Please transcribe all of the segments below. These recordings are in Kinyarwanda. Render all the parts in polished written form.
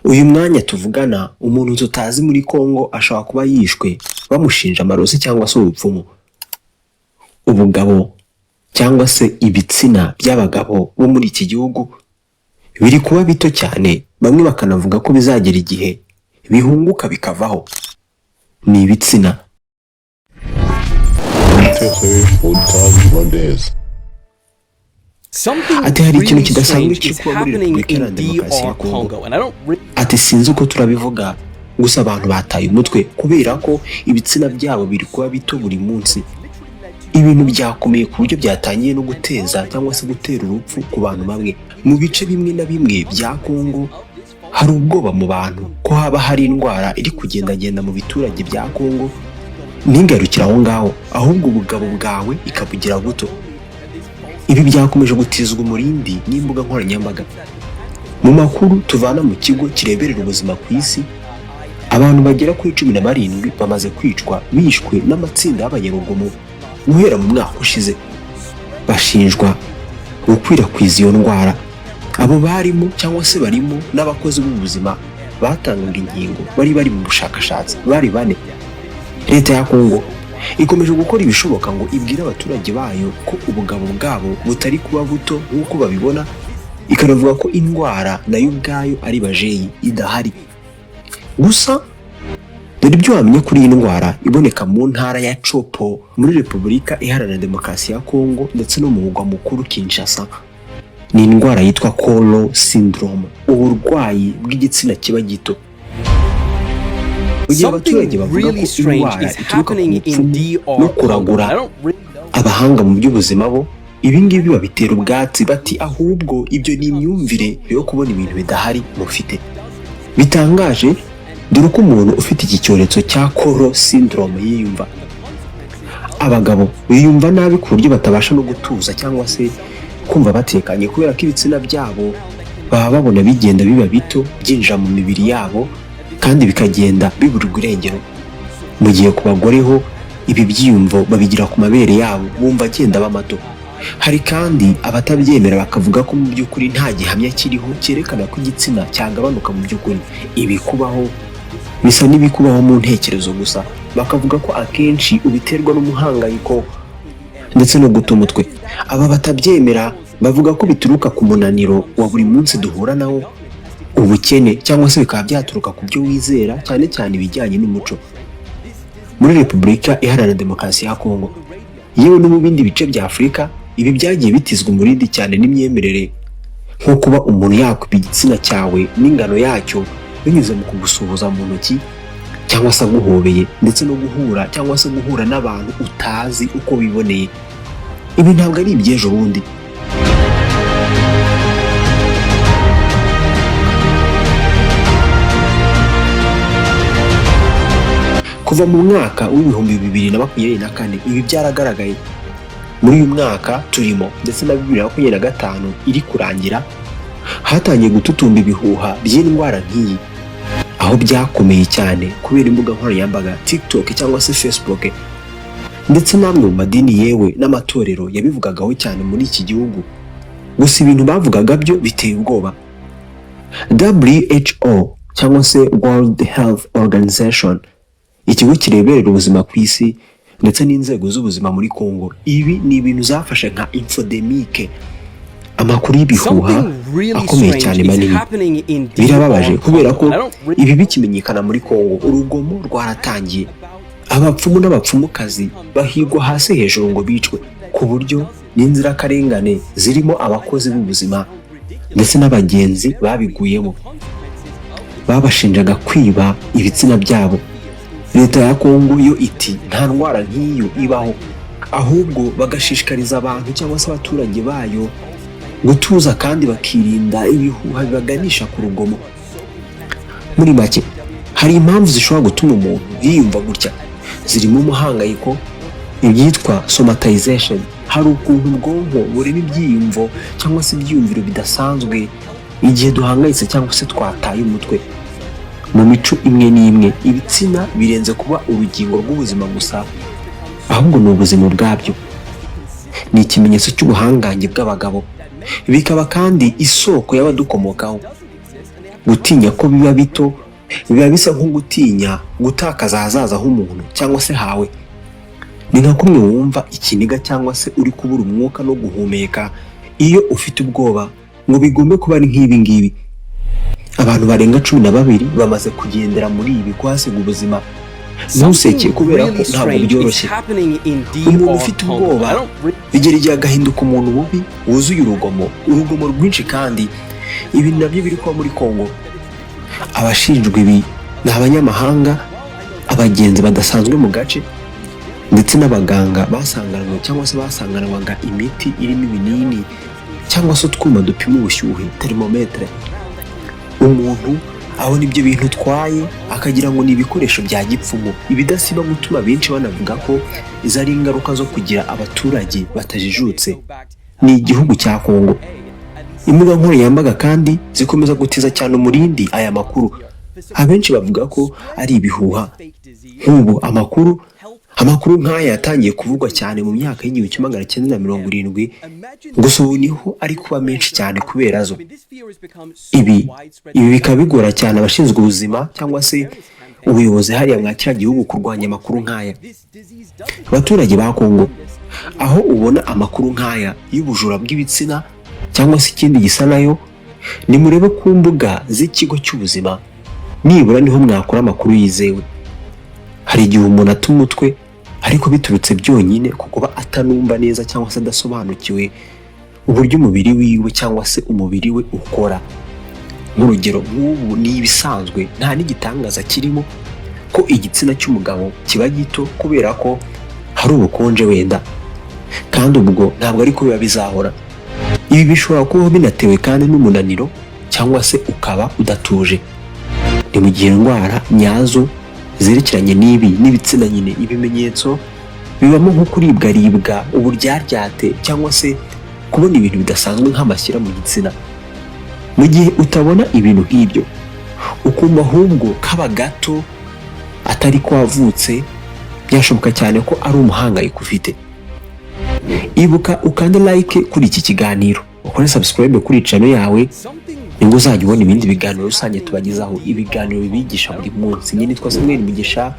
uyu mwanya tuvugana umuntu tutazi muri Kongo ashobora kuba yishwe bamushinja amarozi cyangwa se ubupfumu. Ubugabo cyangwa se ibitsina by'abagabo bo muri iki gihugu biri kuba bito cyane, bamwe bakanavuga ko bizagera igihe bihunguka bikavaho. Ni ibitsina. Ati hari ikintu kidasanzwe kiri kuba muri Repubulika Iharanira Demokarasi ya Kongo. Ati sinzi uko turabivuga, gusa abantu bataye umutwe kubera ko ibitsina byabo biri kuba bito buri munsi. Ibintu byakomeye ku buryo byatangiye no guteza cyangwa se gutera urupfu ku bantu bamwe. Mu bice bimwe na bimwe bya Kongo hari ubwoba mu bantu ko haba hari indwara iri kugendagenda mu biturage bya Kongo. Ningarukira aho ngaho, ahubwo ubugabo bwawe ikabugira guto. Ibi byakomeje gutizwa umurindi n'imbuga nkoranyambaga. Mu makuru tuvana mu kigo kireberera ubuzima ku isi, abantu bagera kuri 17 bamaze kwicwa bishwe n'amatsinda y'abanyarugomo guhera mu mwaka ushize. Bashinjwa gukwirakwiza iyo ndwara. Abo barimo cyangwa se barimo n'abakozi b'ubuzima batangaga inkingo bari mu bushakashatsi bari bane. Leta ya Kongo ikomeje gukora ibishoboka ngo ibwire abaturage bayo ko ubugabo bwabo butari kuba buto nk'uko babibona, ikanavuga ko indwara nayo ubwayo ari bajeyi idahari. Gusa dore ibyo wamenye kuri iyi ndwara iboneka mu ntara ya Chopo muri Repubulika Iharanira Demokarasi ya Kongo ndetse no mu murwa mukuru Kinshasa. Ni indwara yitwa Kolo syndrome, uburwayi bw'igitsina kiba gito. Ugiye abaturage bavuga ko indwara ituruka ku bupfumu no kuragura. Abahanga mu by'ubuzima bo ibingibi babitera ubwatsi bati ahubwo ibyo ni imyumvire yo kubona ibintu bidahari mufite. Bitangaje dore ko umuntu ufite iki cyorezo cya Kolo syndrome yiyumva. Abagabo biyumva nabi ku buryo batabasha no gutuza cyangwa se kumva batekanye kubera ko ibitsina byabo baba babona bigenda biba bito byinjira mu mibiri yabo kandi bikagenda biburirwa irengero. Mu gihe ku bagore ho ibi byiyumvo babigira ku mabere yabo bumva agenda bamato. Hari kandi abatabyemera bakavuga ko mu by'ukuri nta gihamya kiriho cyerekana ko igitsina cyagabanuka mu by'ukuri. Ibi kubaho bisa n'ibikubaho mu ntekerezo gusa, bakavuga ko akenshi ubiterwa n'umuhangayiko ndetse no guta umutwe. Aba batabyemera bavuga ko bituruka ku munaniro wa buri munsi duhura nawo, ubukene cyangwa se bikaba byaturuka ku byo wizera, cyane cyane ibijyanye n'umuco. Muri Repubulika Iharanira Demokarasi ya Kongo yewe no mu bindi bice bya Afurika, ibi byagiye bitizwa umurindi cyane n'imyemerere, nko kuba umuntu yakwiba igitsina cyawe n'ingano yacyo binyuze mu kugusuhuza mu ntoki cyangwa se guhobeye, ndetse no guhura cyangwa se guhura n'abantu utazi uko biboneye. Ibi ntabwo ari iby'ejo bundi. Kuva mu mwaka w'ibihumbi 2024 ibi byaragaragaye. Muri uyu mwaka turimo ndetse na 2025 iri kurangira, hatangiye gututumba ibihuha by'indwara nk'iyi, aho byakomeye cyane kubera imbuga nkoranyambaga TikTok cyangwa se Facebook, ndetse namwe mu madini yewe n'amatorero yabivugagaho cyane muri iki gihugu. Gusa ibintu bavugaga byo biteye ubwoba. WHO cyangwa se World Health Organization, ikigo kireberera ubuzima ku isi ndetse n'inzego z'ubuzima muri Kongo, ibi ni ibintu zafashe nka infodemique, amakuru y'ibihuha akomeye cyane manini. Birababaje kubera ko ibi bikimenyekana muri Kongo, urugomo rwaratangiye. Abapfumu n'abapfumukazi bahigwa hasi hejuru ngo bicwe, ku buryo n'inzirakarengane zirimo abakozi b'ubuzima ndetse n'abagenzi babiguyemo. Babashinjaga kwiba ibitsina byabo. Leta ya Kongo yo iti nta ndwara nk'iyo ibaho, ahubwo bagashishikariza abantu cyangwa se abaturage bayo gutuza kandi bakirinda ibihuha bibaganisha ku rugomo. Muri make hari impamvu zishobora gutuma umuntu yiyumva gutya, zirimo umuhangayiko, ibyitwa somatization. Hari ukuntu ubwonko burema ibyiyumvo cyangwa se ibyiyumviro bidasanzwe igihe duhangayitse cyangwa se twataye umutwe. Mu mico imwe n'imwe ibitsina birenze kuba urugingo rw'ubuzima gusa, ahubwo ni ubuzima bwabyo. Ni ikimenyetso cy'ubuhangange bw'abagabo, bikaba kandi isoko y'abadukomokaho. gutinya ko biba bito biba bisa nko gutinya gutakaza ahazaza h'umuntu cyangwa se hawe. Ni nka kumwe wumva ikiniga cyangwa se uri kubura umwuka no guhumeka iyo ufite ubwoba ngo bigombe kuba ari nk'ibi ngibi. Abantu barenga 12 bamaze kugendera muri ibi kwasiga ubuzima. Ntuseke kubera ko ntabwo byoroshye. Umuntu ufite ubwoba bigera igihe agahinduka umuntu mubi wuzuye urugomo rwinshi, kandi ibi nabyo biri kuba muri Kongo. Abashinjwa ibi ni abanyamahanga, abagenzi badasanzwe mu gace, ndetse n'abaganga basanganwe cyangwa se basanganwaga imiti irimo ibinini cyangwa se utwuma dupima ubushyuhe thermometre. Umuntu abona ibyo bintu utwaye akagira ngo ni ibikoresho bya gipfumu, ibidasiba gutuma benshi banavuga ko izo ari ingaruka zo kugira abaturage batajijutse. Ni igihugu cya Kongo. Imbuga nkoranyambaga kandi zikomeza gutiza cyane umurindi aya makuru. Abenshi bavuga ko ari ibihuha. Nk'ubu amakuru nk'aya yatangiye kuvugwa cyane mu myaka y'1970, gusa ubu niho ari kuba menshi cyane kubera zo. Ibi bikaba bigora cyane abashinzwe ubuzima cyangwa se ubuyobozi hariya mwa kiriya gihugu kurwanya amakuru nk'aya. Abaturage ba Kongo, aho ubona amakuru nk'aya y'ubujura bw'ibitsina cyangwa se ikindi gisa nayo, nimurebe ku mbuga z'ikigo cy'ubuzima, nibura niho mwakora amakuru yizewe. Hari igihe umuntu ata umutwe ariko biturutse byonyine ku kuba atanumva neza cyangwa se adasobanukiwe uburyo umubiri wiwe cyangwa se umubiri we ukora. Nk'urugero nk'ubu ni ibisanzwe, nta n'igitangaza kirimo ko igitsina cy'umugabo kiba gito kubera ko hari ubukonje wenda, kandi ubwo ntabwo ari ko biba bizahora. Ibi bishobora kuba binatewe kandi n'umunaniro cyangwa se ukaba udatuje. Ni mu gihe indwara nyazo zerekeranye n'ibi n'ibitsina nyine ibimenyetso bibamo nko kuribwa, uburyaryate cyangwa se kubona ibintu bidasanzwe nk'amashyira mu gitsina. Mu gihe utabona ibintu nk'ibyo, ukumva ahubwo kaba gato atari ko wavutse, byashoboka cyane ko ari umuhangayiko ufite. Ibuka ukande like kuri iki kiganiro, ukore subscribe kuri channel yawe, nibwo uzajya ubona ibindi biganiro rusange tubagezaho, ibiganiro bibigisha buri munsi. Nyine twase mwene migisha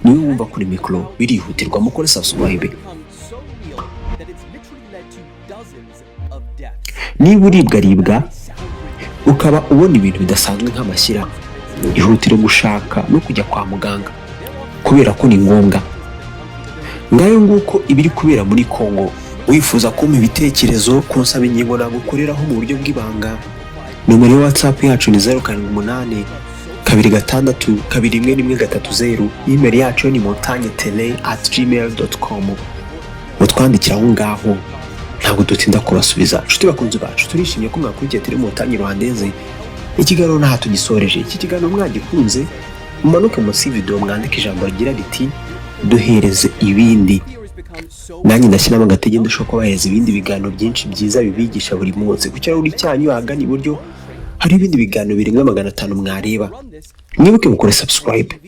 niwe wumva kuri micro, birihutirwa mukore subscribe. Niba uribwa ukaba ubona ibintu bidasanzwe nk'amashyira, ihutire gushaka no kujya kwa muganga kubera ko ni ngombwa. Ngayo nguko ibiri kubera muri Kongo. Wifuza kumpa ibitekerezo kunsaba ingingo nagukoreraho mu buryo bw'ibanga, nomero ya WhatsApp yacu ni 078 226 21130. Email yacu ni montagnetele@gmail.com. Mutwandikira aho ngaho, ntabwo dutinda kubasubiza. Nshuti bakunzi bacu, turishimye ko mwakurikiye Télé Montagne Rwandaise. Ikiganiro naha tugisoreje. Iki kiganiro mwagikunze, mumanuke munsi video mwandike ijambo rigira riti duhereze ibindi. Nanjye ndashyiramo agatege ndashobora kubahereza ibindi biganiro byinshi byiza bibigisha buri munsi. Ku kirahuri cyanyu ahagana iburyo hari ibindi biganiro birenga 500 mwareba. Mwibuke mukore subscribe.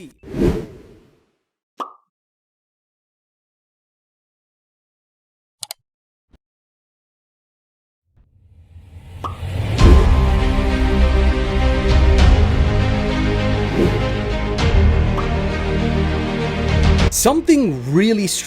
Something really strange